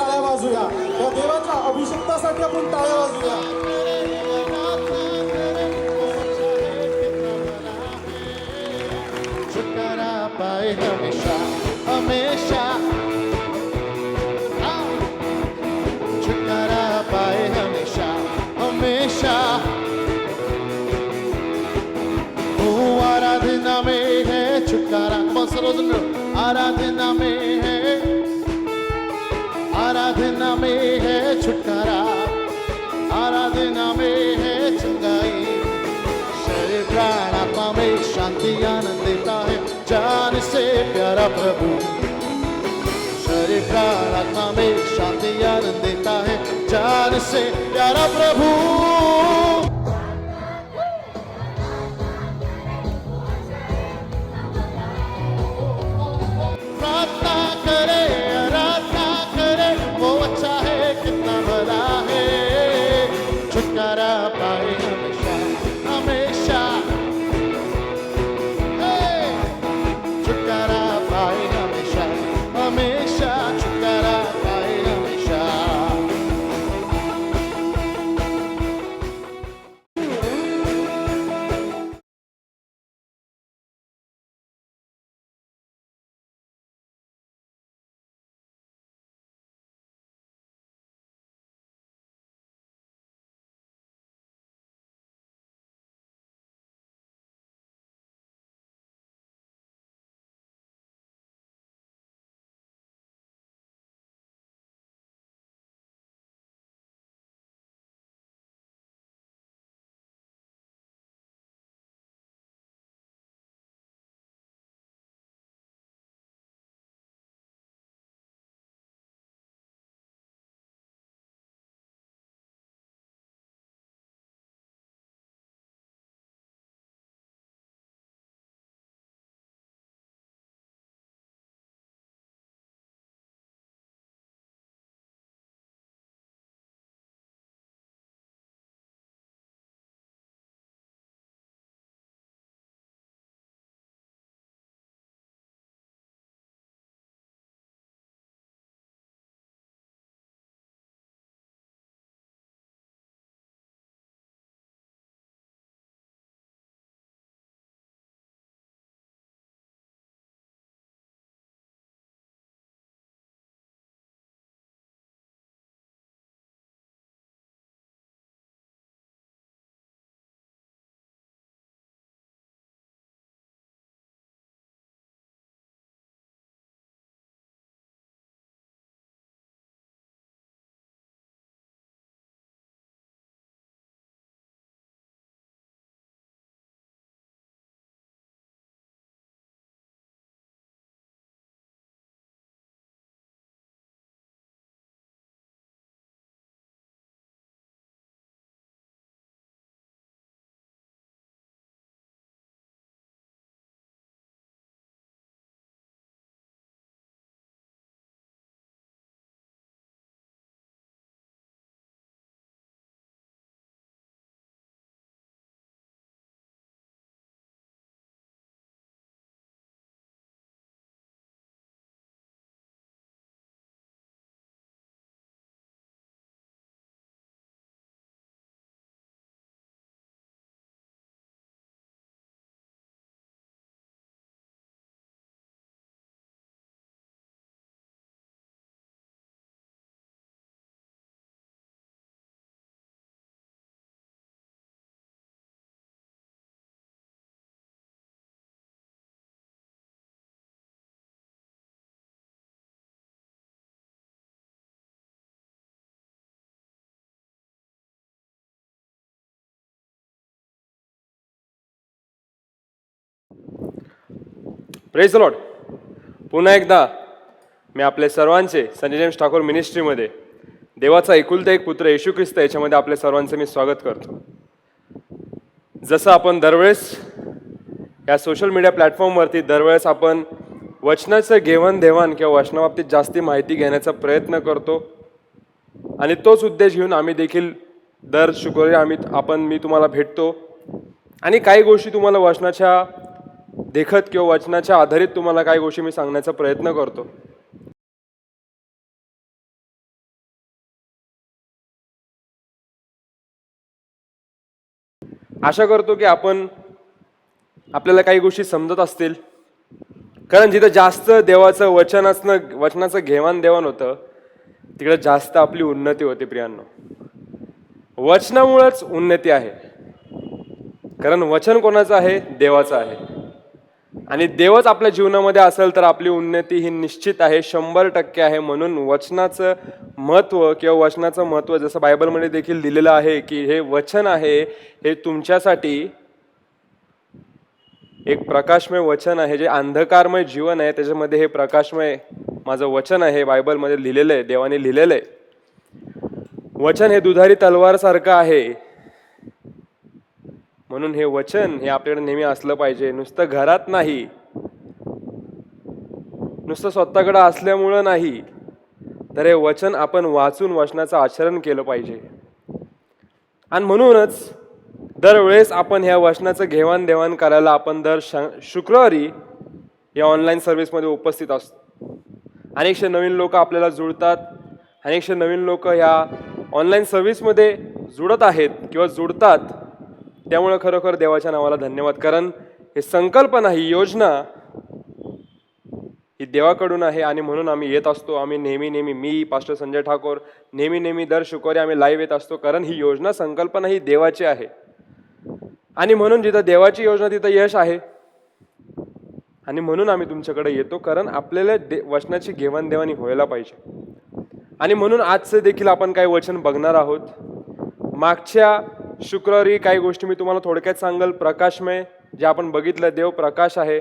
टाळ्या वाजूया, त्या देवाच्या अभिषेकासाठी आपण टाळ्या वाजूया. छुटकारा पाए हमेशा हमेशा, छुटकारा पाए हमेशा हमेशा. आराधना में है छुटकारा. आराधना में है, आराधना में है छुटकारा, आराधना में है चंगाई. शरीर प्राण आत्मा में शांति आनंद देता है जान से प्यारा प्रभु. शरीर प्राण आत्मा में शांति आनंद देता है जान से प्यारा प्रभु. छुटकारा पाए हमेशा हमेशा, छुटकारा पाए हमेशा हमेशा, छुटकारा पाए हमेशा. Praise the Lord. पुन्हा एकदा मी आपले सर्वांचे संजय जेम्स ठाकूर मिनिस्ट्रीमध्ये देवाचा एकुलता एक पुत्र येशू ख्रिस्त याच्यामध्ये आपले सर्वांचे मी स्वागत करतो. जसं आपण दरवेळेस या सोशल मीडिया प्लॅटफॉर्मवरती दरवेळेस आपण वचनाचं घेवाणदेवाण किंवा वचनाबाबतीत जास्ती माहिती घेण्याचा प्रयत्न करतो आणि तोच उद्देश घेऊन आम्ही देखील दर शुक्रवारी मी तुम्हाला भेटतो आणि काही गोष्टी तुम्हाला वचनाच्या देखत किंवा वचनाच्या आधारित तुम्हाला काही गोष्टी मी सांगण्याचा प्रयत्न करतो. आशा करतो की आपल्याला काही गोष्टी समजत असतील, कारण जिथं जास्त देवाचं वचनाचं घेवाणदेवाण होतं तिकडे जास्त आपली उन्नती होते प्रियांनो. वचनामुळेच उन्नती आहे, कारण वचन कोणाचं आहे? देवाचं आहे. आणि देवच आपल्या जीवनामध्ये असेल तर आपली उन्नती ही निश्चित आहे, 100% आहे. म्हणून वचनाचं महत्त्व जसं बायबलमध्ये देखील दिलेलं आहे की हे वचन आहे, हे तुमच्यासाठी एक प्रकाशमय वचन आहे. जे अंधकारमय जीवन आहे त्याच्यामध्ये हे प्रकाशमय माझं वचन आहे, बायबलमध्ये लिहिलेलं आहे, देवाने लिहिलेलं आहे. वचन हे दुधारी तलवार सारखं आहे. म्हणून हे वचन हे आपल्याकडे नेहमी असलं पाहिजे. नुसतं घरात नाही, नुसतं स्वतःकडे असल्यामुळं नाही, तर हे वचन आपण वाचून वचनाचं आचरण केलं पाहिजे. आणि म्हणूनच दरवेळेस आपण ह्या वचनाचं घेवाणदेवाण करायला आपण दर शुक्रवारी या ऑनलाईन सर्व्हिसमध्ये उपस्थित असतो. अनेकशे नवीन लोक आपल्याला जुळतात, अनेकशे नवीन लोक ह्या ऑनलाईन सर्व्हिसमध्ये जुळत आहेत किंवा जुळतात. त्यामुळे खरोखर देवाच्या नावाला धन्यवाद. कारण हे संकल्पना, ही योजना ही देवाकडून आहे आणि म्हणून आम्ही येत असतो. आम्ही नेहमी मी पास्टर संजय ठाकूर नेहमी दर शुक्रवारी आम्ही लाईव्ह येत असतो, कारण ही योजना, संकल्पना ही देवाची आहे. आणि म्हणून जिथं देवाची योजना तिथं यश आहे. आणि म्हणून आम्ही तुमच्याकडे येतो, कारण आपल्याला वचनाची घेवाणदेवाणी व्हायला पाहिजे. आणि म्हणून आजचं देखील आपण काही वचन बघणार आहोत. मागच्या शुक्रवारी काही गोष्टी मी तुम्हाला थोडक्यात सांगेल. प्रकाशमय जे आपण बघितलं, देव प्रकाश आहे,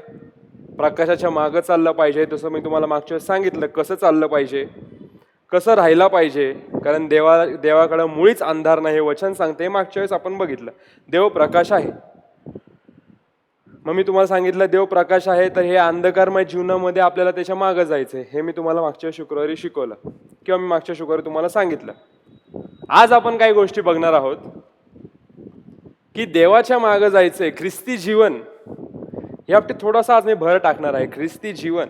प्रकाशाच्या मागं चाललं पाहिजे. तसं मी तुम्हाला मागच्या वेळेस सांगितलं कसं चाललं पाहिजे, कसं राहायला पाहिजे, कारण देवाकडं मुळीच अंधार नाही हे वचन सांगते. मागच्या वेळेस आपण बघितलं देव प्रकाश आहे. मग मी तुम्हाला सांगितलं देव प्रकाश आहे, तर हे अंधकारमय जीवनामध्ये आपल्याला त्याच्या मागं जायचंय. हे मी तुम्हाला मागच्या शुक्रवारी शिकवलं किंवा मी मागच्या शुक्रवारी तुम्हाला सांगितलं. आज आपण काही गोष्टी बघणार आहोत की देवाच्या मागं जायचंय. ख्रिस्ती जीवन या बाबतीत थोडासा आज मी भर टाकणार आहे. ख्रिस्ती जीवन,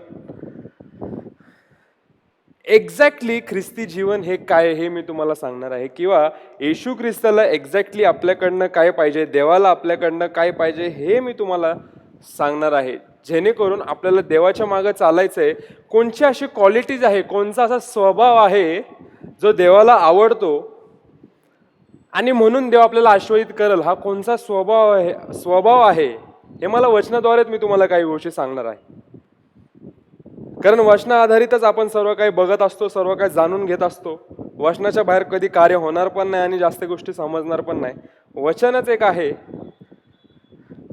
एक्झॅक्टली ख्रिस्ती जीवन हे काय हे मी तुम्हाला सांगणार आहे. किंवा येशू ख्रिस्ताला एक्झॅक्टली आपल्याकडनं काय पाहिजे, देवाला आपल्याकडनं काय पाहिजे हे मी तुम्हाला सांगणार आहे. जेणेकरून आपल्याला देवाच्या मागं चालायचंय. कोणची अशी क्वालिटीज आहे, कोणचा असा स्वभाव आहे जो देवाला आवडतो आणि म्हणून देव आपल्याला आशीर्वादित करेल, हा कोणता स्वभाव आहे हे मला वचनाद्वारेच मी तुम्हाला काही गोष्टी सांगणार आहे. कारण वचना आधारितच आपण सर्व काही बघत असतो, सर्व काही जाणून घेत असतो. वचनाच्या बाहेर कधी कार्य होणार पण नाही आणि जास्त गोष्टी समजणार पण नाही. वचनच एक आहे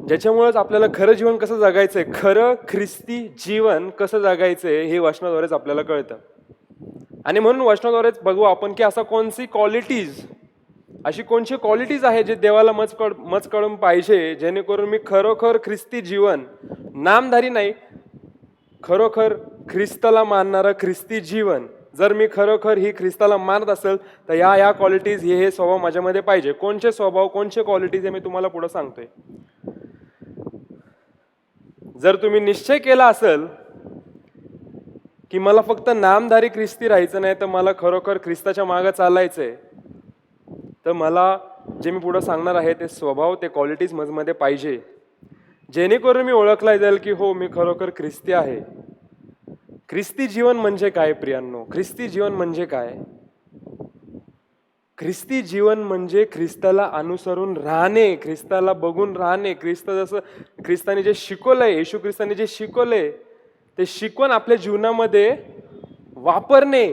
ज्याच्यामुळेच आपल्याला खरं जीवन कसं जगायचंय, खरं ख्रिस्ती जीवन कसं जगायचंय हे वचनाद्वारेच आपल्याला कळतं. आणि म्हणून वचनाद्वारेच बघू आपण की अशी कोणची क्वालिटीज आहे जे देवाला मज कळून पाहिजे, जेणेकरून मी खरोखर ख्रिस्ती जीवन, नामधारी नाही, खरोखर ख्रिस्ताला मानणारं ख्रिस्ती जीवन, जर मी खरोखर ही ख्रिस्ताला मानत असेल तर या क्वालिटीज, हे स्वभाव माझ्यामध्ये पाहिजे. कोणचे स्वभाव, कोणचे क्वालिटीज हे मी तुम्हाला पुढे सांगतोय. जर तुम्ही निश्चय केला असेल की मला फक्त नामधारी ख्रिस्ती राहायचं नाही, तर मला खरोखर ख्रिस्ताच्या मागं चालायचंय, तर मला जे मी पुढे सांगणार आहे ते स्वभाव, ते क्वालिटीज माझ्यामध्ये पाहिजे, जेणेकरून मी ओळखला जाईल की हो, मी खरोखर ख्रिस्ती आहे. ख्रिस्ती जीवन म्हणजे काय प्रियांनो? ख्रिस्ती जीवन म्हणजे काय? ख्रिस्ती जीवन म्हणजे ख्रिस्ताला अनुसरून राहणे, ख्रिस्ताला बघून राहणे. ख्रिस्ताने जे शिकवलंय, येशू ख्रिस्ताने जे शिकवलंय ते शिकवण आपल्या जीवनामध्ये वापरणे,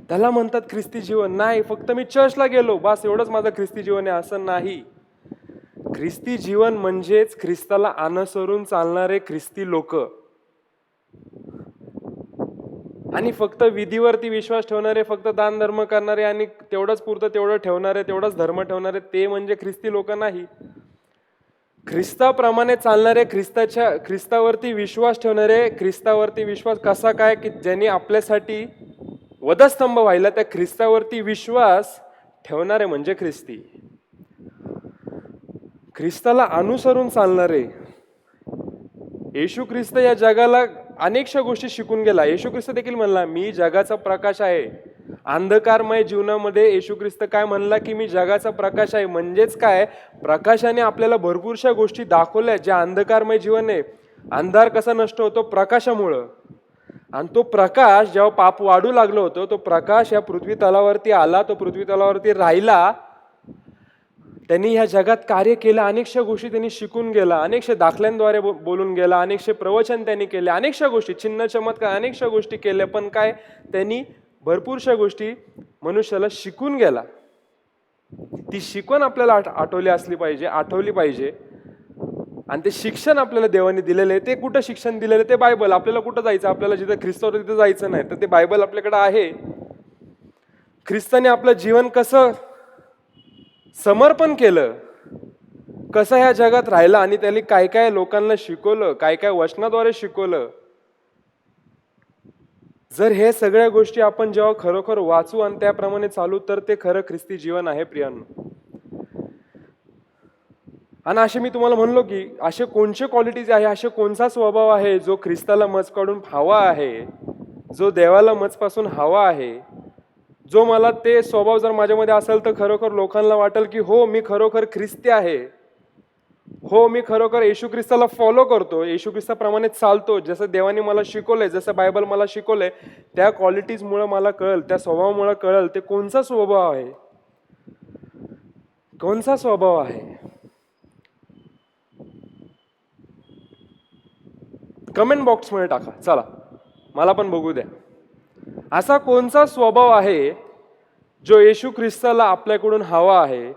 त्याला म्हणतात ख्रिस्ती जीवन. नाही फक्त मी चर्चला गेलो बस एवढंच माझं ख्रिस्ती जीवन आहे असं नाही. ख्रिस्ती जीवन म्हणजेच ख्रिस्ताला अनुसरून चालणारे ख्रिस्ती लोक, आणि फक्त विधीवरती विश्वास ठेवणारे, फक्त दान धर्म करणारे आणि तेवढंच पुरतं तेवढं ठेवणारे, तेवढंच धर्म ठेवणारे, ते म्हणजे ख्रिस्ती लोक नाही. ख्रिस्ताप्रमाणे चालणारे, ख्रिस्तावरती विश्वास ठेवणारे, ख्रिस्तावरती विश्वास कसा काय की ज्यांनी आपल्यासाठी वधस्तंभ व्हायला, त्या ख्रिस्तावरती विश्वास ठेवणारे म्हणजे ख्रिस्ती. ख्रिस्ताला अनुसरून चालणारे. येशू ख्रिस्त या जगाला अनेकशा गोष्टी शिकून गेला. येशू ख्रिस्त देखील म्हणला, मी जगाचा प्रकाश आहे. अंधकारमय जीवनामध्ये येशू ख्रिस्त काय म्हणला की मी जगाचा प्रकाश आहे. म्हणजेच काय, प्रकाशाने आपल्याला भरपूरशा गोष्टी दाखवल्या. जे अंधकारमय जीवन आहे, अंधार कसा नष्ट होतो, प्रकाशामुळं. आणि तो प्रकाश जेव्हा पाप वाढू लागलो होतो, तो प्रकाश या पृथ्वी तलावरती आला, तो पृथ्वी तलावरती राहिला. त्यांनी ह्या जगात कार्य केलं, अनेकशा गोष्टी त्यांनी शिकून गेला, अनेकशा दाखल्यांद्वारे बोलून गेला, अनेकशे प्रवचन त्यांनी केले, अनेकशा गोष्टी, चिन्ह चमत्कार, अनेकशा गोष्टी केल्या. पण काय, त्यांनी भरपूरशा गोष्टी मनुष्याला शिकून गेला. ती शिकवण आपल्याला आठवली पाहिजे. आणि ते शिक्षण आपल्याला देवाने दिलेलं आहे. ते कुठं शिक्षण दिलेलं आहे? ते बायबल. आपल्याला कुठं जायचं? आपल्याला जिथं ख्रिस्त होतं तिथं जायचं नाही, तर ते बायबल आपल्याकडे आहे. ख्रिस्ताने आपलं जीवन कसं समर्पण केलं, कसं ह्या जगात राहिलं, आणि त्यांनी काय काय लोकांना शिकवलं, काय काय वचनाद्वारे शिकवलं. जर हे सगळ्या गोष्टी आपण जेव्हा खरोखर वाचू आणि त्याप्रमाणे चालू, तर ते खरं ख्रिस्ती जीवन आहे प्रियांनो. आणि असे मी तुम्हाला म्हणलो की असे कोणते क्वालिटीज आहे, असे कोणता स्वभाव आहे जो ख्रिस्ताला मज काढून हवा आहे, जो देवाला मजपासून हवा आहे, जो मला ते स्वभाव जर माझ्यामध्ये असेल तर खरोखर लोकांना वाटेल की हो, मी खरोखर ख्रिस्ती आहे, हो, मी खरोखर येशू ख्रिस्ताला फॉलो करतो, येशू ख्रिस्ताप्रमाणे चालतो, जसं देवाने मला शिकवलंय, जसं बायबल मला शिकवलंय. त्या क्वालिटीजमुळे मला कळेल, त्या स्वभावामुळे कळेल ते कोणता स्वभाव आहे, कोणता स्वभाव आहे. कमेंट बॉक्समध्ये टाका, चला मला पण बघू द्या. असा कोणता स्वभाव आहे जो येशू ख्रिस्ताला आपल्याकडून हवा आहे,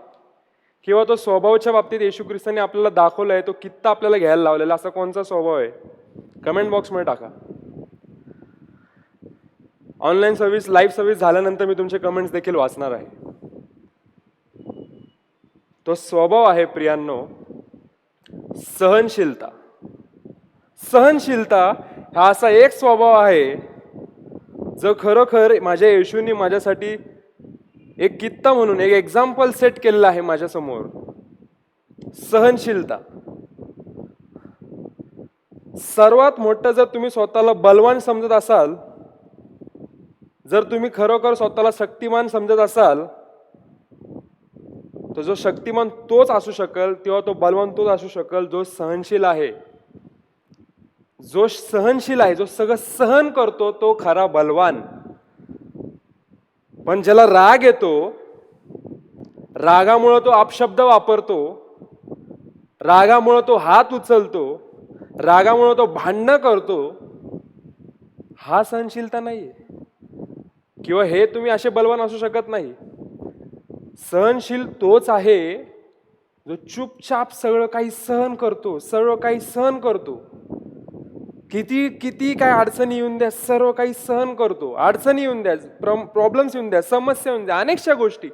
किंवा तो स्वभावाच्या बाबतीत येशू ख्रिस्ताने आपल्याला दाखवलाय, तो कित्ता आपल्याला घ्यायला लावलेला, असा कोणता स्वभाव आहे? कमेंट बॉक्समध्ये टाका. ऑनलाईन सर्व्हिस, लाईव्ह सर्व्हिस झाल्यानंतर मी तुमचे कमेंट्स देखील वाचणार आहे. तो स्वभाव आहे प्रियांनो सहनशीलता. सहनशीलता हा असा एक स्वभाव आहे जो खरोखर माझ्या येशूने माझ्यासाठी एक कित्ता म्हणून, एक एक्झाम्पल सेट केलेला आहे माझ्या समोर. सहनशीलता. सर्वात मोठं, जर तुम्ही स्वतःला बलवान समजत असाल, जर तुम्ही खरोखर स्वतःला शक्तिमान समजत असाल, तर जो शक्तिमान तोच असू शकेल, किंवा तो बलवान तोच असू शकेल जो सहनशील आहे. जो सहनशील आहे, जो सगळं सहन करतो, तो खरा बलवान. पण ज्याला राग येतो, रागामुळे तो अपशब्द वापरतो, रागामुळे तो हात उचलतो, रागामुळे तो भांडणं करतो, हा सहनशीलता नाहीये. किंवा हे तुम्ही असे बलवान असू शकत नाही. सहनशील तोच आहे जो चुपचाप सगळं काही सहन करतो, सर्व काही सहन करतो. किती किती काय अडचणी येऊन द्या, सर्व काही सहन करतो. अडचणी येऊन द्या, प्रॉब्लेम्स येऊन द्या, समस्या येऊन द्या, अनेकशा गोष्टी,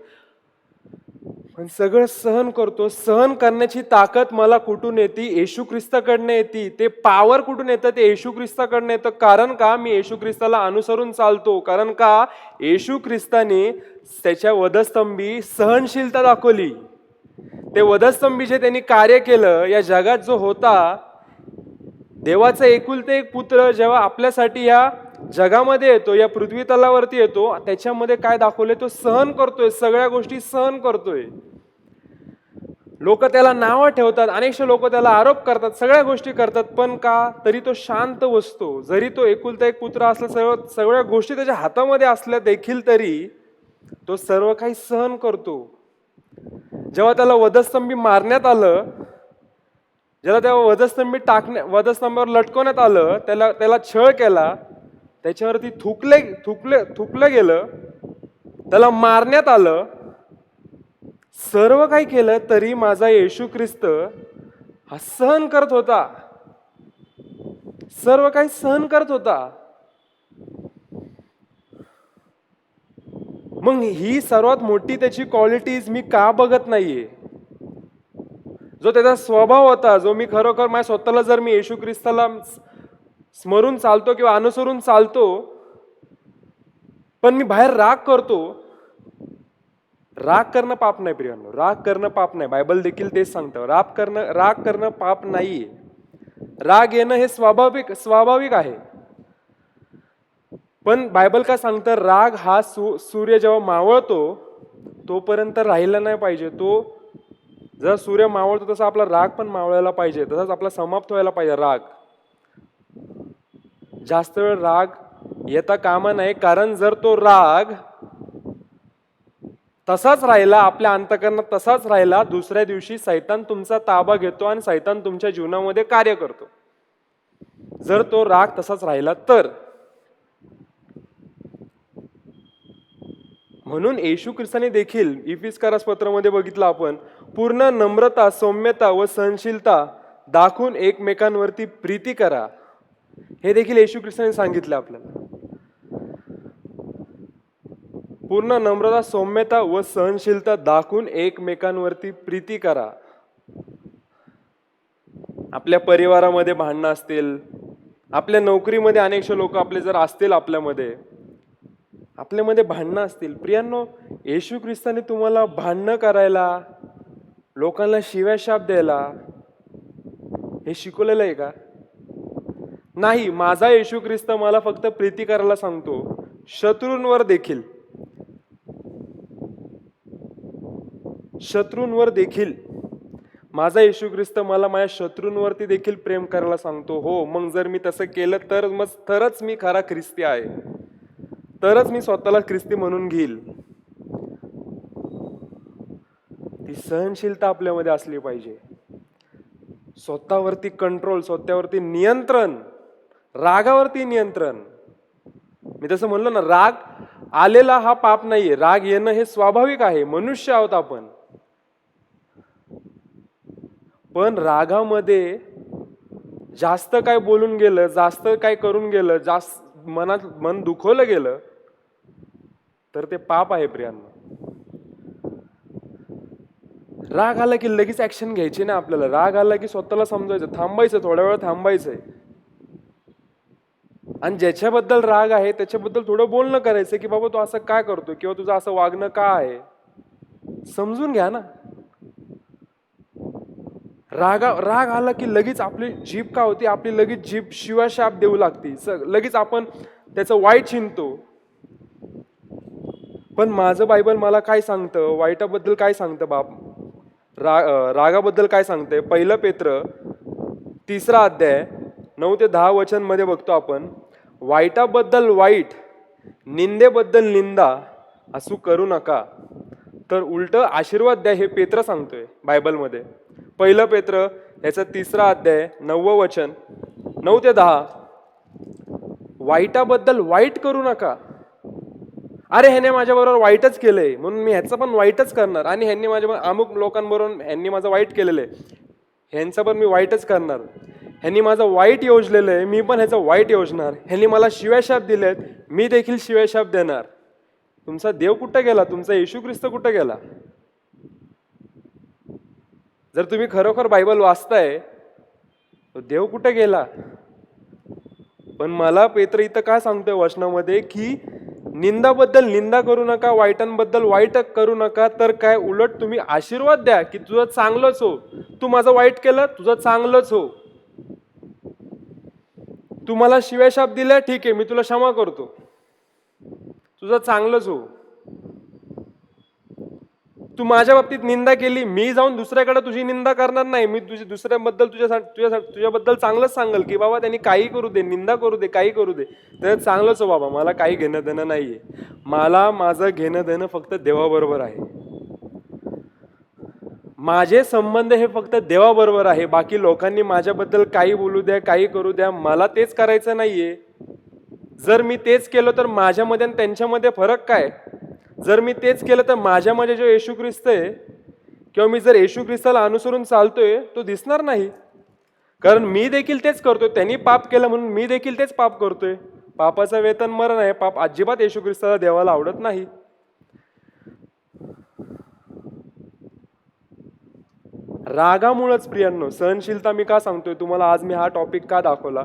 पण सगळं सहन करतो. सहन करण्याची ताकद मला कुठून येते? येशू ख्रिस्ताकडनं येते. ते पॉवर कुठून येतं? ते येशू ख्रिस्ताकडनं येतं. कारण का? मी येशू ख्रिस्ताला अनुसरून चालतो. कारण का? येशू ख्रिस्ताने त्याच्या वधस्तंभी सहनशीलता दाखवली. ते वधस्तंभी जे त्यांनी कार्य केलं या जगात, जो होता देवाचा एकुलते एक पुत्र, जेव्हा आपल्यासाठी या जगामध्ये येतो, या पृथ्वी तलावरती येतो, त्याच्यामध्ये काय दाखवले? तो सहन करतोय, सगळ्या गोष्टी सहन करतोय. लोक त्याला नावं ठेवतात, अनेकशे लोक त्याला आरोप करतात, सगळ्या गोष्टी करतात, पण का? तरी तो शांत बसतो. जरी तो एकुलता एक पुत्र असला, सगळ्या गोष्टी त्याच्या हातामध्ये असल्या देखील तरी तो सर्व काही सहन करतो. जेव्हा त्याला वधस्तंभी मारण्यात आलं, ज्याला त्या वधस्तंभावर लटकवण्यात आलं, त्याला छळ केला, त्याच्यावरती थुकलं गेलं, त्याला मारण्यात आलं, सर्व काही केलं, तरी माझा येशू ख्रिस्त हा सहन करत होता, सर्व काही सहन करत होता. मग ही सर्वात मोठी त्याची क्वालिटीज मी का बघत नाहीये? जो त्याचा स्वभाव होता, जो मी खरोखर माझ्या स्वतःला, जर मी येशू ख्रिस्ताला स्मरून चालतो किंवा अनुसरून चालतो, पण मी बाहेर राग करतो. राग करणं पाप नाही प्रियांनो, राग करणं पाप नाही. बायबल देखील तेच सांगतं, राग करणं पाप नाहीये. राग येणं हे स्वाभाविक आहे. पण बायबल काय सांगतं, राग हा सूर्य जेव्हा मावळतो तोपर्यंत राहिला नाही पाहिजे. तो जर सूर्य मावळतो तसा आपला राग पण मावळायला पाहिजे, तसाच आपला समाप्त व्हायला पाहिजे राग. जास्त वेळ राग येता कामा नये, कारण जर तो राग तसाच राहिला, आपल्या अंतःकरणात तसाच राहिला, दुसऱ्या दिवशी सैतान तुमचा ताबा घेतो आणि सैतान तुमच्या जीवनामध्ये कार्य करतो. जर तो राग तसाच राहिला तर. म्हणून येशू ख्रिस्ताने देखील इफिसकारास पत्रामध्ये बघितलं आपण, पूर्ण नम्रता, सौम्यता व सहनशीलता दाखवून एकमेकांवरती प्रीती करा. हे देखील येशू ख्रिस्ताने सांगितलं आपल्याला. पूर्ण नम्रता, सौम्यता व सहनशीलता दाखवून एकमेकांवरती प्रीती करा. आपल्या परिवारामध्ये भांडणं असतील, आपल्या नोकरीमध्ये अनेकशे लोक आपले जर असतील, आपल्यामध्ये भांडणं असतील, प्रियांनो, येशू ख्रिस्ताने तुम्हाला भांडणं करायला, लोकांना शिव्या शाप द्यायला हे शिकवलेलं आहे का? नाही. माझा येशू ख्रिस्त मला फक्त प्रीती करायला सांगतो, शत्रूंवर देखील माझा येशू ख्रिस्त मला माझ्या शत्रूंवरती देखील प्रेम करायला सांगतो. हो, मग जर मी तसं केलं तरच मी खरा ख्रिस्ती आहे, तरच मी स्वतःला ख्रिस्ती म्हणून घेईल. ती सहनशीलता आपल्यामध्ये असली पाहिजे. स्वतःवरती कंट्रोल, स्वतःवरती नियंत्रण, रागावरती नियंत्रण. मी तसं म्हणलो ना, राग आलेला हा पाप नाहीये, राग येणं हे स्वाभाविक आहे, मनुष्य आहोत आपण. पण रागामध्ये जास्त काय बोलून गेलं, जास्त काय करून गेलं, जास्त मन दुखवलं गेलं तर ते पाप आहे प्रियांनो. राग आला की लगेच ऍक्शन घ्यायची ना आपल्याला. राग आला की स्वतःला समजायचं, थांबायचं, थोड्या वेळ थांबायचंय, आणि ज्याच्याबद्दल राग आहे त्याच्याबद्दल थोडं बोलणं करायचं की बाबा तू असं काय करतो, किंवा तुझं असं वागणं का आहे, समजून घ्या ना. राग आला की लगेच आपली जीभ का होती, आपली लगेच जीभ शिवाशाप देऊ लागते, लगेच आपण त्याचं वाईट चिंतो. पण माझं बायबल मला काय सांगतं, वाईटाबद्दल काय सांगतं, रागाबद्दल काय सांगतंय? 1 पेत्र 3 अध्याय 9 ते 10 वचन मध्ये बघतो आपण, वाईटाबद्दल वाईट, निंदेबद्दल निंदा असू करू नका, तर उलट आशीर्वाद द्या. हे पेत्र सांगतोय बायबलमध्ये. 1 पेत्र याचा 3 अध्याय 9 वचन 9 ते 10. वाईटाबद्दल वाईट करू नका. अरे ह्याने माझ्याबरोबर वाईटच केलंय म्हणून मी ह्याचं पण वाईटच करणार, आणि ह्यांनी माझ्या अमुक लोकांबरोबर ह्यांनी माझं वाईट केलेलं आहे, ह्यांचं पण मी वाईटच करणार. ह्यांनी माझं वाईट योजलेलं आहे, मी पण ह्याचं वाईट योजणार. ह्यांनी मला शिव्याशाप दिलेत, मी देखील शिव्याशाप देणार. तुमचा देव कुठं गेला? तुमचा येशू ख्रिस्त कुठं गेला? जर तुम्ही खरोखर बायबल वाचताय तर देव कुठं गेला? पण मला पेत्र इथं काय सांगतोय वचनामध्ये की निंदाबद्दल निंदा करू नका, वाईटांबद्दल वाईट करू नका, तर काय उलट तुम्ही आशीर्वाद द्या की तुझं चांगलंच हो. तू माझं वाईट केलं, तुझं चांगलंच हो. तू मला शिव्याशाप दिलाय, ठीक आहे, मी तुला क्षमा करतो, तुझं चांगलंच हो. तू माझ्या बाबतीत निंदा केली, मी जाऊन दुसऱ्याकडे तुझी निंदा करणार नाही. मी दुसऱ्याबद्दल तुझ्याबद्दल चांगलंच सांगल की बाबा त्यांनी काही करू दे, निंदा करू दे, काही करू दे, तर चांगलंच हो बाबा, मला काही घेणं देणं नाहीये. मला माझं घेणं देणं फक्त देवाबरोबर आहे. माझे संबंध हे फक्त देवाबरोबर आहे. बाकी लोकांनी माझ्याबद्दल काही बोलू द्या, काही करू द्या, मला तेच करायचं नाहीये. जर मी तेच केलं तर माझ्यामध्ये आणि त्यांच्यामध्ये फरक काय? जर मी तेच केलं तर माझ्यामध्ये जो येशू ख्रिस्त आहे, किंवा मी जर येशू ख्रिस्ताला अनुसरून चालतोय, तो दिसणार नाही. कारण मी देखील तेच करतोय. त्यांनी पाप केलं म्हणून मी देखील तेच पाप करतोय. पापाचं वेतन मरण आहे. पाप अजिबात येशू ख्रिस्ताला देवाला आवडत नाही. रागामुळेच प्रियांनो, सहनशीलता मी का सांगतोय तुम्हाला, आज मी हा टॉपिक का दाखवला,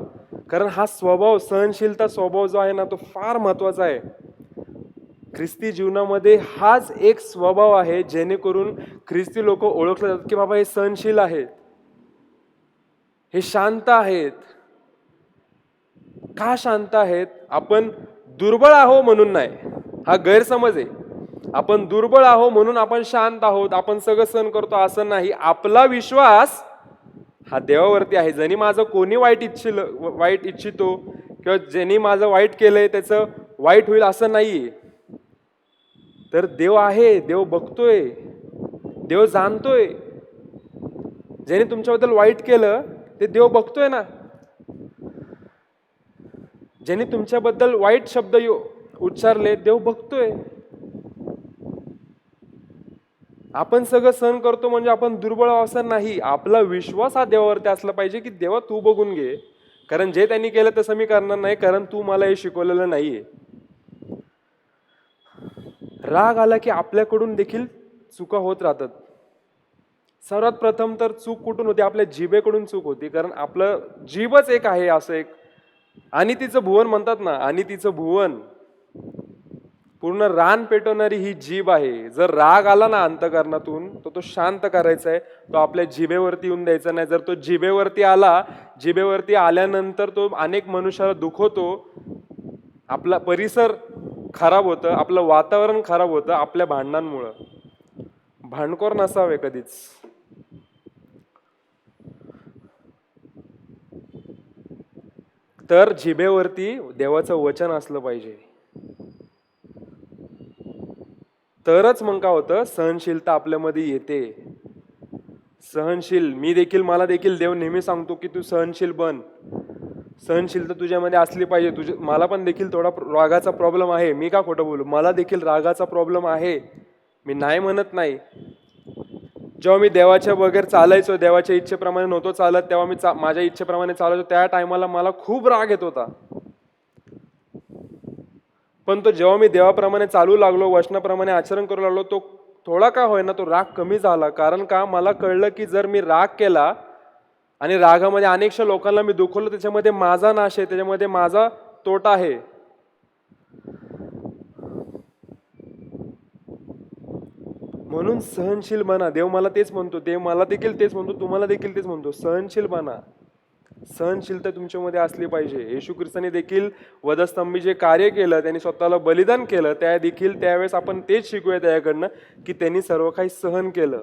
कारण हा स्वभाव, सहनशीलता स्वभाव जो आहे ना, तो फार महत्वाचा आहे. ख्रिस्ती जीवनामध्ये हाच एक स्वभाव आहे जेणेकरून ख्रिस्ती लोक ओळखले जातात की बाबा हे सहनशील आहेत, हे शांत आहेत. का शांत आहेत? आपण दुर्बळ आहो म्हणून नाही, हा गैरसमज आहे. आपण दुर्बळ आहो म्हणून आपण शांत आहोत, आपण सगळं सहन करतो असं नाही. आपला विश्वास हा देवावरती आहे. ज्यांनी माझं कोणी वाईट इच्छितो किंवा ज्यांनी माझं वाईट केलंय त्याचं वाईट होईल असं नाहीये. तर देव आहे, देव बघतोय, देव जाणतोय. ज्याने तुमच्याबद्दल वाईट केलं ते देव बघतोय ना. ज्याने तुमच्याबद्दल वाईट शब्द उच्चारले देव बघतोय. आपण सगळं सहन करतो म्हणजे आपण दुर्बळ असं नाही. आपला विश्वास हा देवावरती असला पाहिजे की देवा तू बघून घे, कारण जे त्यांनी केलं तसं मी करणार नाही, कारण तू मला हे शिकवलेलं नाहीये. राग आला की आपल्याकडून देखील चुका होत राहतात. सर्वात प्रथम तर चूक कुठून होती? आपल्या जिभेकडून चूक होती, कारण आपलं जीभच एक आहे, असं एक आणि तिचं भुवन म्हणतात ना, आणि तिचं भुवन पूर्ण रान पेटवणारी ही जीभ आहे. जर राग आला ना अंतकरणातून तर तो शांत करायचा आहे, तो आपल्या जिभेवरती येऊन द्यायचा नाही. जर तो जिभेवरती आला, जिभेवरती आल्यानंतर तो अनेक मनुष्याला दुखवतो, आपला परिसर खराब होतं, आपलं वातावरण खराब होतं आपल्या भांडणांमुळं. भांडखोर नसावे कधीच. तर जिभेवरती देवाचं वचन असलं पाहिजे, तरच मग काय होतं, सहनशीलता आपल्यामध्ये येते. सहनशील मला देखील देव नेहमी सांगतो की तू सहनशील बन. सहनशीलता तुझ्यामध्ये असली पाहिजे. मला पण देखील थोडा रागाचा प्रॉब्लेम आहे, मी का खोटं बोलू, मला देखील रागाचा प्रॉब्लेम आहे, मी नाही म्हणत नाही. जेव्हा मी देवाच्या बगैर चालायचो, देवाच्या इच्छेप्रमाणे नव्हतो चालत, तेव्हा मी माझ्या इच्छेप्रमाणे चालायचो, त्या टायमाला मला खूप राग येत होता. पण तो जेव्हा मी देवाप्रमाणे चालू लागलो, वचनाप्रमाणे आचरण करू लागलो, तो थोडा का होईना तो राग कमी झाला. कारण का, मला कळलं की जर मी राग केला आणि रागामध्ये अनेकशा लोकांना मी दुखवलं, त्याच्यामध्ये माझा नाश आहे, त्याच्यामध्ये माझा तोटा आहे. म्हणून सहनशील बना. देव मला तेच म्हणतो, देव मला देखील तेच म्हणतो, तुम्हाला देखील तेच म्हणतो, सहनशील बना. सहनशीलता तुमच्यामध्ये असली पाहिजे. येशू ख्रिस्ताने देखील वधस्तंभी जे कार्य केलं, त्यांनी स्वतःला बलिदान केलं, त्या देखील त्यावेळेस आपण तेच शिकूया त्याच्याकडनं की त्यांनी सर्व काही सहन केलं.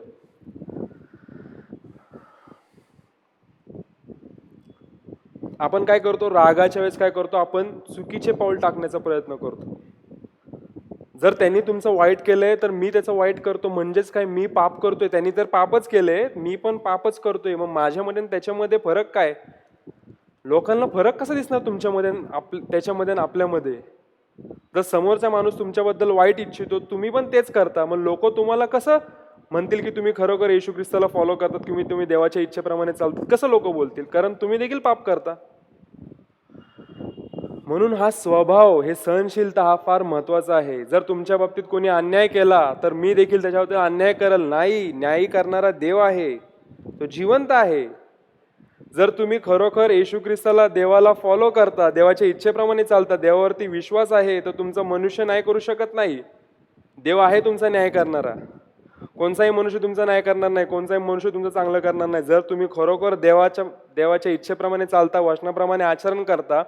आपण काय करतो, रागाच्या वेळेस काय करतो, आपण चुकीचे पाऊल टाकण्याचा प्रयत्न करतो. जर त्यांनी तुमचं वाईट केलंय तर मी त्याचं वाईट करतो, म्हणजेच काय, मी पाप करतोय. त्यांनी तर पापच केलंय, मी पण पापच करतोय. मग माझ्यामध्ये आणि त्याच्यामध्ये फरक काय? लोकांना फरक कसा दिसणार तुमच्यामध्ये त्याच्यामध्ये आणि आपल्यामध्ये? जर समोरचा माणूस तुमच्याबद्दल वाईट इच्छितो, तुम्ही पण तेच करता, मग लोक तुम्हाला कसं म्हणतील की तुम्ही खरोखर येशू ख्रिस्ताला फॉलो करतात, की तुम्ही देवाच्या इच्छेप्रमाणे चालतात? कसं लोक बोलतील? कारण तुम्ही देखील पाप करता. म्हणून हा स्वभाव, हे सहनशीलता हा फार महत्वाचा आहे. जर तुमच्या बाबतीत कोणी अन्याय केला तर मी देखील त्याच्यावरती अन्याय करेल नाही. न्यायी करणारा देव आहे, तो जिवंत आहे. जर तुम्ही खरोखर येशू ख्रिस्ताला, देवाला फॉलो करता, देवाच्या इच्छेप्रमाणे चालता, देवावरती विश्वास आहे, तर तुमचा मनुष्य न्याय करू शकत नाही. देव आहे तुमचा न्याय करणारा. कोणताही मनुष्य तुमचा न्याय करणार नाही, कोणताही मनुष्य तुमचं चांगलं करणार नाही. जर तुम्ही खरोखर देवाच्या इच्छेप्रमाणे चालता, वचनाप्रमाणे आचरण करता,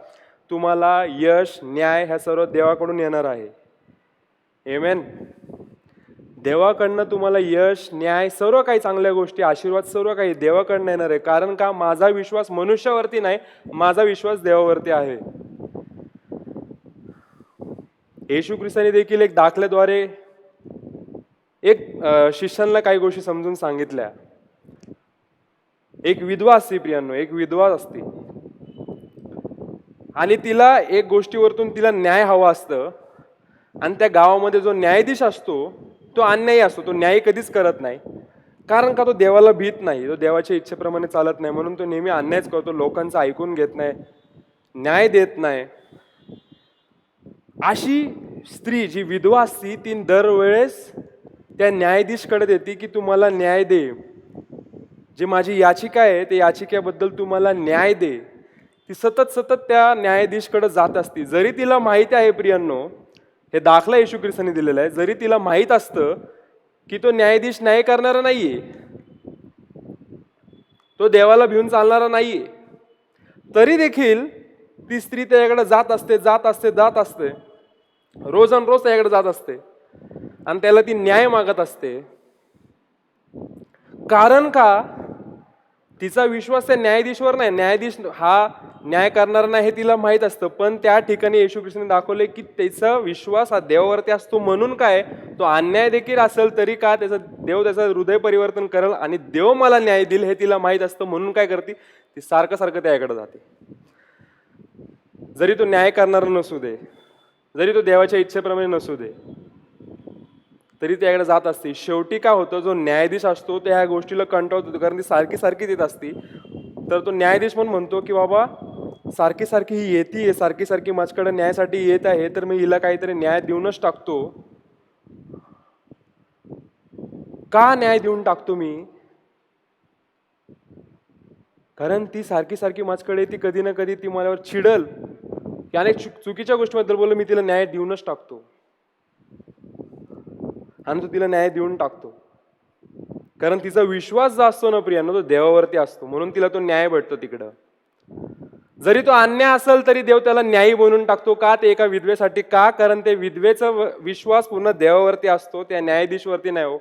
तुम्हाला यश, न्याय ह्या सर्व देवाकडून येणार आहे. आमेन. देवाकडनं तुम्हाला यश, न्याय, सर्व काही चांगल्या गोष्टी, आशीर्वाद सर्व काही देवाकडनं येणार आहे. कारण का, माझा विश्वास मनुष्यावरती नाही, माझा विश्वास देवावरती आहे. येशू ख्रिस्ताने देखील एक दाखल्याद्वारे एक शिष्यांना काही गोष्टी समजून सांगितल्या. एक विधवा असते प्रियांनो, एक विधवा असते आणि तिला एक गोष्टीवरतून तिला न्याय हवा असतं. आणि त्या गावामध्ये जो न्यायाधीश असतो तो अन्यायी असतो, तो न्याय कधीच करत नाही. कारण का, तो देवाला भीत नाही, तो देवाच्या इच्छेप्रमाणे चालत नाही, म्हणून तो नेहमी अन्यायच करतो, लोकांचं ऐकून घेत नाही, न्याय देत नाही. अशी स्त्री जी विधवा असती, ती दरवेळेस त्या न्यायाधीशकडे देते की तू मला न्याय दे, जी माझी याचिका आहे ते याचिकेबद्दल तू मला न्याय दे. ती सतत त्या न्यायाधीशकडे जात असती. जरी तिला माहिती आहे प्रियांनो, हे दाखला येशू ख्रिस्ताने दिलेला आहे, जरी तिला माहित असतं की तो न्यायाधीश न्याय करणारा नाहीये, तो देवाला भिवून चालणारा नाहीये, तरी देखील ती स्त्री त्याच्याकडे जात असते. रोज आणि रोज त्याच्याकडे जात असते आणि त्याला ती न्याय मागत असते. कारण का तिचा विश्वास त्या न्यायाधीशवर नाही. न्यायाधीश हा न्याय करणार नाही हे तिला माहीत असतं, पण त्या ठिकाणी येशू ख्रिस्ताने दाखवले की त्याचा विश्वास हा देवावरती असतो. म्हणून काय, तो अन्याय देखील असेल तरी का देव त्याचं हृदय परिवर्तन करेल आणि देव मला न्याय देईल हे तिला माहीत असतं. म्हणून काय करते, ती सारखं सारखं त्याकडे जाते. जरी तो न्याय करणारा नसू दे, जरी तो देवाच्या इच्छेप्रमाणे नसू दे, तरी त्याकडे जात असते. शेवटी काय होतं, जो न्यायाधीश असतो त्या ह्या गोष्टीला कंटाळतो, कारण ती सारखी सारखी देत असती. तर तो न्यायाधीश पण म्हणतो की बाबा सारखी सारखी ही येते, सारखी सारखी माझ्याकडे न्यायासाठी येत आहे, तर मी हिला काहीतरी न्याय देऊनच टाकतो. का न्याय देऊन टाकतो मी? कारण ती सारखी सारखी माझ्याकडे ती कधी ना कधी ती माझ्यावर चिडल, अनेक चुकीच्या गोष्टीबद्दल बोललो, मी तिला न्याय देऊनच टाकतो. आणि तो तिला न्याय देऊन टाकतो, कारण तिचा विश्वास जो असतो ना प्रियांनो, तो देवावरती असतो. म्हणून तिला तो न्याय भेटतो तिकडं. जरी तो अन्याय असेल तरी देव त्याला न्यायी बनवून टाकतो. का? ते एका विधवेसाठी. का? कारण ते विधवेचा विश्वास पूर्ण देवावरती असतो, त्या न्यायाधीशवरती नाही हो.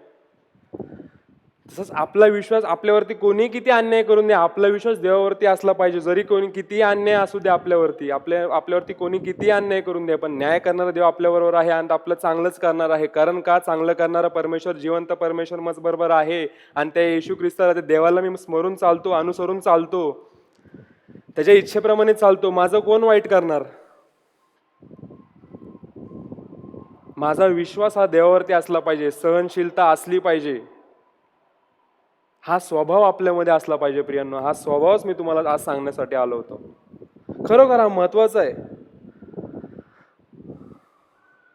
तसंच आपला विश्वास आपल्यावरती कोणी किती अन्याय करून दे, आपला विश्वास देवावरती असला पाहिजे. जरी कोणी किती अन्याय असू दे आपल्यावरती, आपल्यावरती कोणी किती अन्याय करून दे, पण न्याय करणारा देव आपल्याबरोबर आहे आणि आपलं चांगलंच करणार आहे. कारण का? चांगलं करणारा परमेश्वर, जिवंत परमेश्वर मज बरोबर आहे. आणि त्या येशू ख्रिस्ताला, त्या देवाला मी स्मरून चालतो, अनुसरून चालतो, त्याच्या इच्छेप्रमाणे चालतो. माझं कोण वाईट करणार? माझा विश्वास हा देवावरती असला पाहिजे, सहनशीलता असली पाहिजे, हा स्वभाव आपल्यामध्ये असला पाहिजे प्रियांनो. हा स्वभावच मी तुम्हाला आज सांगण्यासाठी आलो होतो. खरोखर हा महत्वाचा आहे.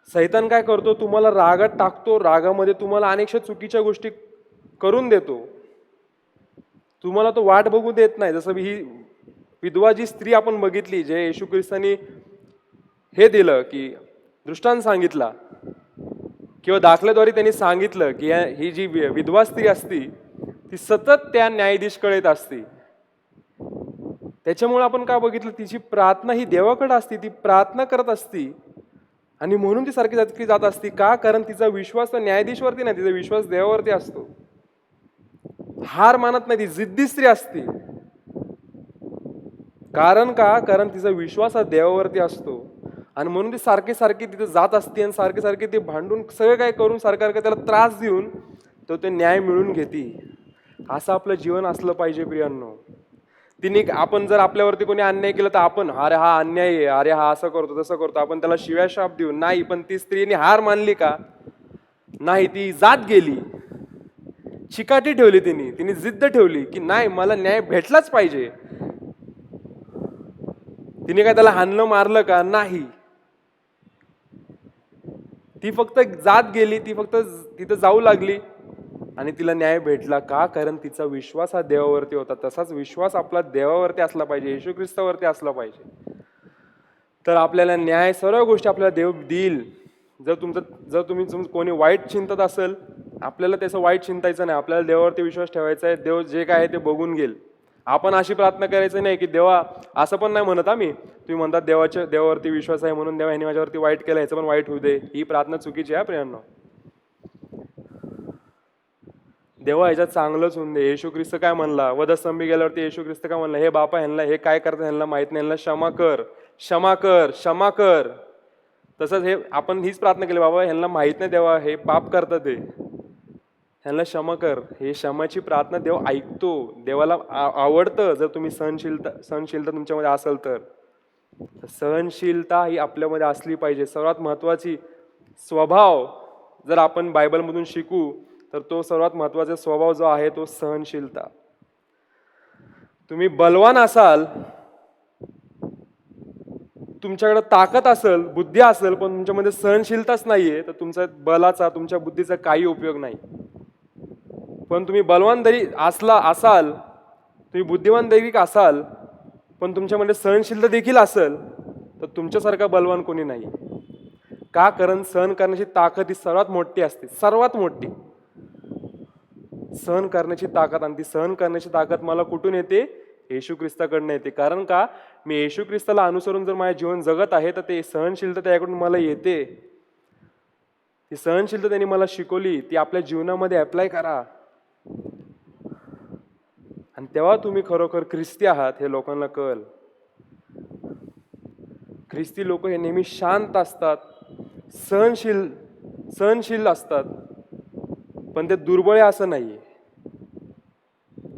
सैतान काय करतो, तुम्हाला रागात टाकतो, रागामध्ये तुम्हाला अनेकशा चुकीच्या गोष्टी करून देतो, तुम्हाला तो वाट बघू देत नाही. जसं ही विधवा जी स्त्री आपण बघितली, जे येशू ख्रिस्तानी हे दिलं की दृष्टांत सांगितला किंवा दाखल्याद्वारे त्यांनी सांगितलं की ही जी विधवा स्त्री असती ती सतत त्या न्यायाधीशकडे येत असते. त्याच्यामुळे आपण काय बघितलं, तिची प्रार्थना ही देवाकडे असते, ती प्रार्थना करत असती आणि म्हणून ती सारखी जात असती. का? कारण तिचा विश्वास तर न्यायाधीशवरती नाही, तिचा विश्वास देवावरती असतो. हार मानत नाही, ती जिद्दी स्त्री असते. कारण का? कारण तिचा विश्वास हा देवावरती असतो आणि म्हणून ती सारखी सारखी तिथे जात असते आणि सारखी सारखी ते भांडून सगळं काय करून सारखं त्याला त्रास देऊन तो ते न्याय मिळून घेते. असं आपलं जीवन असलं पाहिजे प्रियांनो. तिने आपण जर आपल्यावरती कोणी अन्याय केला तर आपण, अरे हा अन्याय आहे, अरे हा असं करतो तसं करतो, आपण त्याला शिव्या शाप देऊ नाही. पण ती स्त्रीने हार मानली का? नाही, ती जात गेली, चिकाटी ठेवली, तिने जिद्द ठेवली की नाही, मला न्याय भेटलाच पाहिजे. तिने काय त्याला हाणलं मारलं का? नाही, ती फक्त जात गेली, ती फक्त तिथं जाऊ लागली आणि तिला न्याय भेटला. का? कारण तिचा विश्वास हा देवावरती होता. तसाच विश्वास आपला देवावरती असला पाहिजे, येशू ख्रिस्तावरती असला पाहिजे. तर आपल्याला न्याय, सर्व गोष्टी आपल्याला देव देईल. जर तुम्ही कोणी वाईट चिंतत असेल, आपल्याला त्याचं वाईट चिंतायचं नाही, आपल्याला देवावरती विश्वास ठेवायचा आहे. देव जे काय आहे ते बघून घेईल. आपण अशी प्रार्थना करायचं नाही की देवा, असं पण नाही म्हणत आम्ही, तुम्ही म्हणतात देवावरती विश्वास आहे म्हणून देवा ह्याने माझ्यावरती वाईट केलं, ह्याचं पण वाईट होऊ दे. ही प्रार्थना चुकीची आहे प्रियांनो. देवा ह्याच्यात चांगलंच होऊन दे. येशू ख्रिस्त काय म्हणला वधस्तंभी गेल्यावरती? येशू ख्रिस्त काय म्हणला? हे बापा, ह्यांना हे काय करतात ह्यांना माहित नाही, ह्यांना क्षमा कर, क्षमा कर, क्षमा कर. तसंच हे आपण हीच प्रार्थना केली, बाबा ह्यांना माहित नाही देवा, हे पाप करतात, ते ह्यांना क्षमा कर. हे क्षमाची प्रार्थना देव ऐकतो, देवाला आवडतं. जर तुम्ही सहनशीलता तुमच्यामध्ये असेल तर सहनशीलता ही आपल्यामध्ये असली पाहिजे. सर्वात महत्वाची स्वभाव जर आपण बायबलमधून शिकू तर तो सर्वात महत्वाचा स्वभाव जो आहे तो सहनशीलता. तुम्ही बलवान असाल, तुमच्याकडे ताकद असेल, बुद्धी असेल, पण तुमच्यामध्ये सहनशीलताच नाहीये, तर तुमचा बलाचा, तुमच्या बुद्धीचा काही उपयोग नाही. पण तुम्ही बलवान जरी असाल, तुम्ही बुद्धिमान देखील असाल, पण तुमच्यामध्ये सहनशीलता देखील असेल, तर तुमच्यासारखा बलवान कोणी नाही. का? कारण सहन करण्याची ताकद ही सर्वात मोठी असते, सर्वात मोठी सहन करण्याची ताकद. आणि ती सहन करण्याची ताकद मला कुठून येते? येशू ख्रिस्ताकडनं येते. कारण का? मी येशू ख्रिस्ताला अनुसरून जर माझे जीवन जगत आहे तर ते सहनशीलता त्याकडून मला येते. ही सहनशीलता त्यांनी मला शिकवली, ती आपल्या जीवनामध्ये अप्लाय करा. आणि तेव्हा तुम्ही खरोखर ख्रिस्ती आहात हे लोकांना कळेल. ख्रिस्ती लोक हे नेहमी शांत असतात, सहनशील असतात, पण ते दुर्बळ आहे असं नाहीये.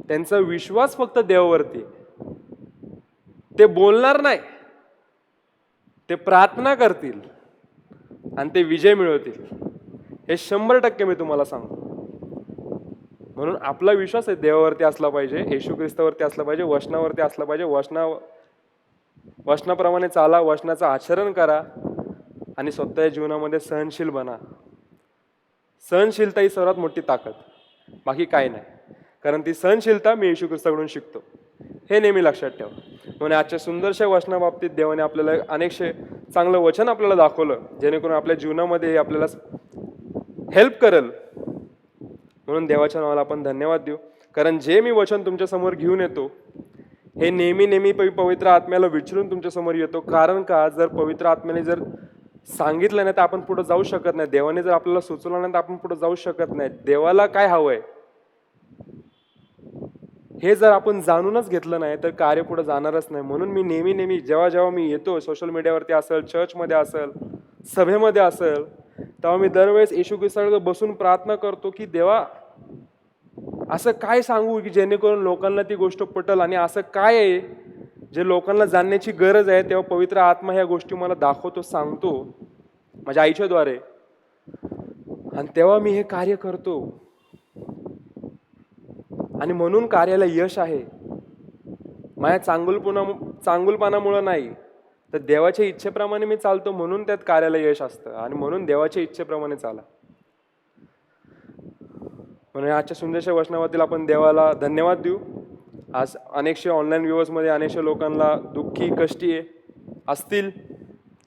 त्यांचा विश्वास फक्त देवावरती. ते बोलणार नाही, ते प्रार्थना करतील आणि ते विजय मिळवतील. हे 100% मी तुम्हाला सांगतो. म्हणून आपला विश्वास आहे देवावरती असला पाहिजे, येशू ख्रिस्तावरती असला पाहिजे, वचनावरती असला पाहिजे. वचनाप्रमाणे चाला, वचनाचं आचरण करा आणि स्वतःच्या जीवनामध्ये सहनशील बना. सहनशीलता ही सर्वात मोठी ताकद, बाकी काय नाही. कारण ती सहनशीलता मी येशू ख्रिस्ताकडून शिकतो, हे नेहमी लक्षात ठेवा. म्हणून आजच्या सुंदरशा वचनाबाबतीत देवाने आपल्याला अनेकशे चांगलं वचन आपल्याला दाखवलं, जेणेकरून आपल्या जीवनामध्ये हे आपल्याला हेल्प करेल. म्हणून देवाच्या नावाला आपण धन्यवाद देऊ. कारण जे मी वचन तुमच्या समोर घेऊन येतो हे नेहमी पवित्र आत्म्याला विचारून तुमच्या समोर येतो. कारण का, जर पवित्र आत्म्याने जर सांगितलं नाही तर आपण पुढे जाऊ शकत नाही. देवाने जर आपल्याला सुचवलं नाही तर आपण पुढे जाऊ शकत नाही. देवाला काय हवंय हे जर आपण जाणूनच घेतलं नाही तर कार्य पुढे जाणारच नाही. म्हणून मी नेहमी जेव्हा मी येतो, सोशल मीडियावरती असेल, चर्चमध्ये असेल, सभेमध्ये असेल, तेव्हा मी दरवेळेस येशू ख्रिस्ताकडे बसून प्रार्थना करतो की देवा, असं काय सांगू की जेणेकरून लोकांना ती गोष्ट पटेल, आणि असं काय आहे जे लोकांना जाणण्याची गरज आहे. तेव्हा पवित्र आत्मा ह्या गोष्टी मला दाखवतो, सांगतो माझ्या आईच्या द्वारे, आणि तेव्हा मी हे कार्य करतो. आणि म्हणून कार्याला यश आहे. माझ्या चांगुलपणामुळे नाही, तर देवाच्या इच्छेप्रमाणे मी चालतो, म्हणून त्यात कार्याला यश असतं. आणि म्हणून देवाच्या इच्छेप्रमाणे चाला. म्हणून आजच्या सुंदरशा वचनावरील आपण देवाला धन्यवाद देऊ. आज अनेकशे ऑनलाईन व्ह्यूअर्समध्ये अनेकशे लोकांना दुःखी कष्टी असतील,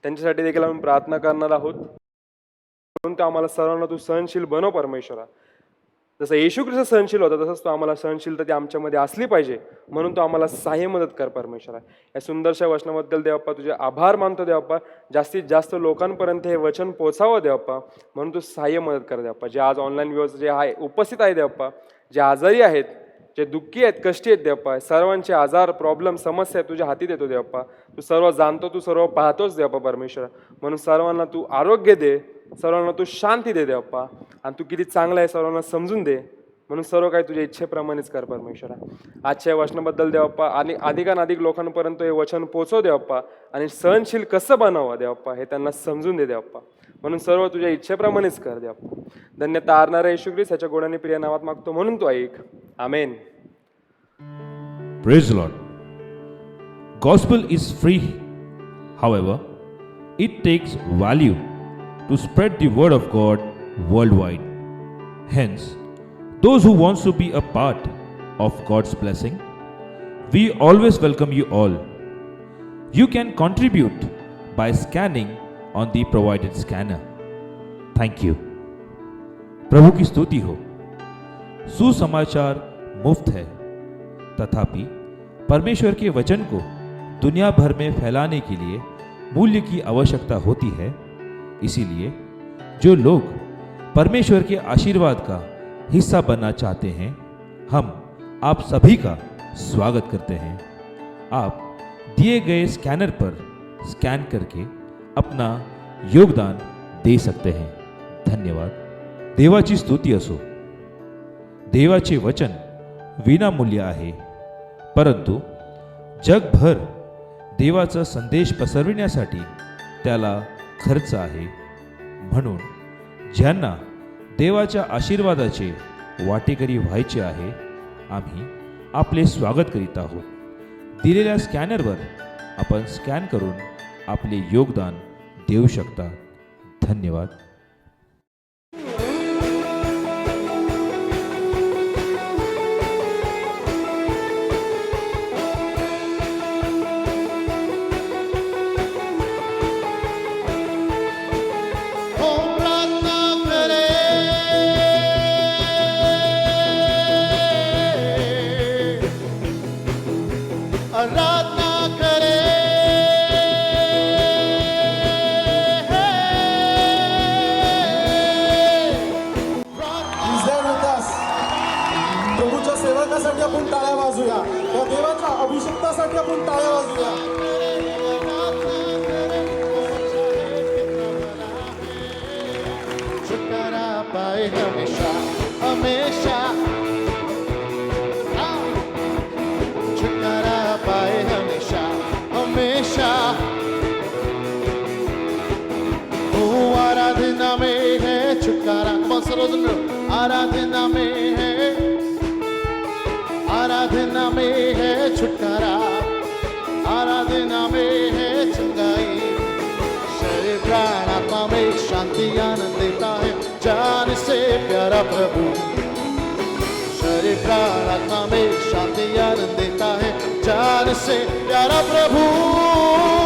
त्यांच्यासाठी देखील आपण प्रार्थना करणार आहोत. म्हणून तो आम्हाला सर्वांना तू सहनशील बनव परमेश्वरा. जसं येशू ख्रिस्त सहनशील होता तसंच तो आम्हाला सहनशीलता ती आमच्यामध्ये असली पाहिजे. म्हणून तो आम्हाला सहाय्य मदत कर परमेश्वरा. या सुंदरशा वचनाबद्दल देवप्पा तुझे आभार मानतो देवप्पा. जास्तीत जास्त लोकांपर्यंत हे वचन पोचावं देवप्पा, म्हणून तू सहाय्य मदत कर देवप्पा. जे आज ऑनलाईन व्ह्यूअर्स जे आहे उपस्थित आहे देवप्पा, जे आजारी आहेत, जे दुःखी आहेत, कष्टी आहेत देवप्पा, सर्वांचे आजार, प्रॉब्लेम, समस्या तुझ्या हाती देतो देवप्पा. तू सर्व जाणतो, तू सर्व पाहतोच देवप्पा परमेश्वरा. म्हणून सर्वांना तू आरोग्य दे, सर्वांना तू शांती दे देवप्पा, आणि तू किती चांगला आहे सर्वांना समजून दे. म्हणून सर्व काही तुझ्या इच्छेप्रमाणेच कर परमेश्वरा. आजच्या वचनाबद्दल देवप्पा आणि अधिकाधिक लोकांपर्यंत हे वचन पोचव देवप्पा, आणि सहनशील कसं बनावं देवप्पा हे त्यांना समजून दे देवप्पा. म्हणून सर्व तुझ्या इच्छेप्रमाणेच कर देवप्पा. धन्यता आरणारा येशू ख्रिस्त याच्या गोडाने प्रिय नावात मागतो, म्हणून तू ऐक. आमेन. Praise the Lord. Gospel is free. However, it takes value to spread the word of God worldwide. Hence, those who wants to be a part of God's blessing, we always welcome you all. You can contribute by scanning on the provided scanner. Thank you. प्रभु की स्तुति हो. सुसमाचार मुफ्त है, तथापि परमेश्वर के वचन को दुनिया भर में फैलाने के लिए मूल्य की आवश्यकता होती है. इसीलिए जो लोग परमेश्वर के आशीर्वाद का हिस्सा बनना चाहते हैं, हम आप सभी का स्वागत करते हैं. आप दिए गए स्कैनर पर स्कैन करके अपना योगदान दे सकते हैं. धन्यवाद. देवाची स्तुती असो. देवाचे वचन विनामूल्य आहे, परंतु जगभर देवाचा संदेश पसरविण्यासाठी त्याला खर्च आहे. म्हणून ज्यांना देवाच्या आशीर्वादाचे वाटेकरी व्हायचे आहे, आम्ही आपले स्वागत करीत आहोत. दिलेल्या स्कॅनरवर आपण स्कॅन करून आपले योगदान देऊ शकता. धन्यवाद. आराधना करे अभिषेकासाठी आपण टाळ्या वाजूया. त्या देवाच्या अभिषेकासाठी आपण टाळ्या वाजूया. छुटकारा पाए हमेशा हमेशा छुटकारा पाए हमेशा हमेशा ओ आराधना में है छुटकारा कौन सर्वजन आराधना में है छुटकारा आराधना में है चंगाई शरीर प्राण आत्मा में शांति आनंद देता है जान से प्यारा प्रभु शरीर प्राण आत्मा में शांति आनंद देता है जान से प्यारा प्रभु